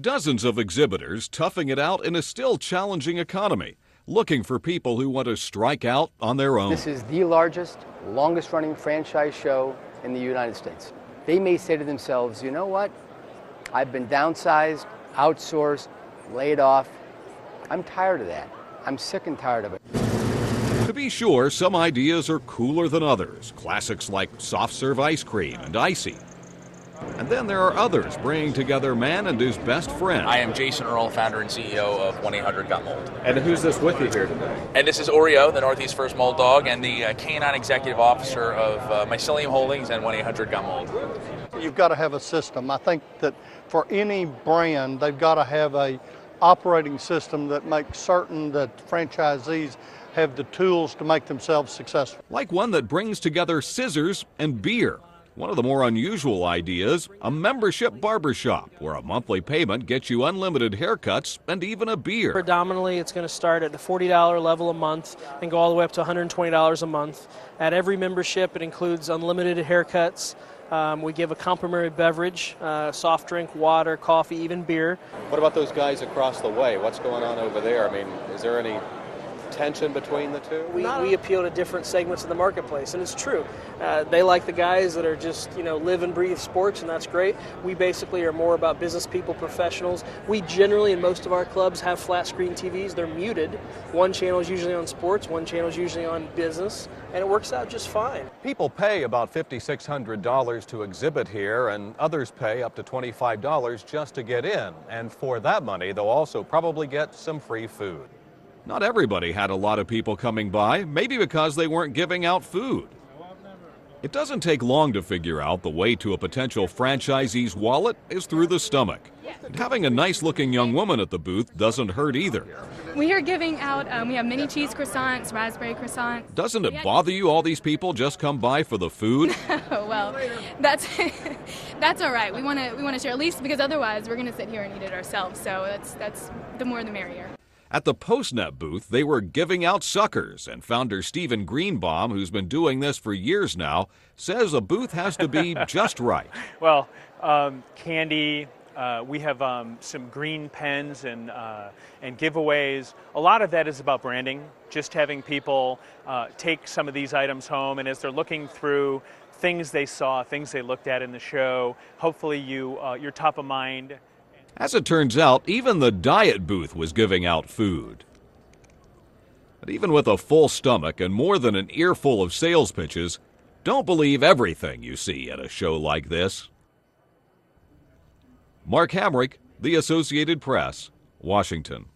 Dozens of exhibitors toughing it out in a still challenging economy, looking for people who want to strike out on their own. This is the largest, longest running franchise show in the United States. They may say to themselves, you know what? I've been downsized, outsourced, laid off. I'm tired of that. I'm sick and tired of it. To be sure, some ideas are cooler than others. Classics like soft serve ice cream and icy. And then there are others bringing together man and his best friend. I am Jason Earl, founder and CEO of 1-800-GOT-MOLD. And who's this with you here today? And this is Oreo, the Northeast First Mold Dog, and the canine executive officer of Mycelium Holdings and 1-800-GOT-MOLD. You've got to have a system. I think that for any brand, they've got to have a operating system that makes certain that franchisees have the tools to make themselves successful. Like one that brings together scissors and beer. One of the more unusual ideas, a membership barbershop, where a monthly payment gets you unlimited haircuts and even a beer. Predominantly, it's going to start at the $40 level a month and go all the way up to $120 a month. At every membership, it includes unlimited haircuts. We give a complimentary beverage, soft drink, water, coffee, even beer. What about those guys across the way? What's going on over there? I mean, is there any tension between the two? We appeal to different segments of the marketplace, and it's true. They like the guys that are just, live and breathe sports, and that's great. We basically are more about business people, professionals. We generally, in most of our clubs, have flat screen TVs. They're muted. One channel is usually on sports, one channel is usually on business, and it works out just fine. People pay about $5,600 to exhibit here, and others pay up to $25 just to get in. And for that money, they'll also probably get some free food. Not everybody had a lot of people coming by, maybe because they weren't giving out food. It doesn't take long to figure out the way to a potential franchisee's wallet is through the stomach. And having a nice-looking young woman at the booth doesn't hurt either. We are giving out, we have mini cheese croissants, raspberry croissants. Doesn't it bother you all these people just come by for the food? Oh, well, that's that's all right. We want to share, at least because otherwise we're going to sit here and eat it ourselves. So that's the more the merrier. At the PostNet booth, they were giving out suckers, and founder Stephen Greenbaum, who's been doing this for years now, says a booth has to be just right. Well, candy, we have some green pens and giveaways. A lot of that is about branding, just having people take some of these items home, and as they're looking through things they saw, things they looked at in the show, hopefully you're top of mind. As it turns out, even the diet booth was giving out food. But even with a full stomach and more than an earful of sales pitches, don't believe everything you see at a show like this. Mark Hamrick, The Associated Press, Washington.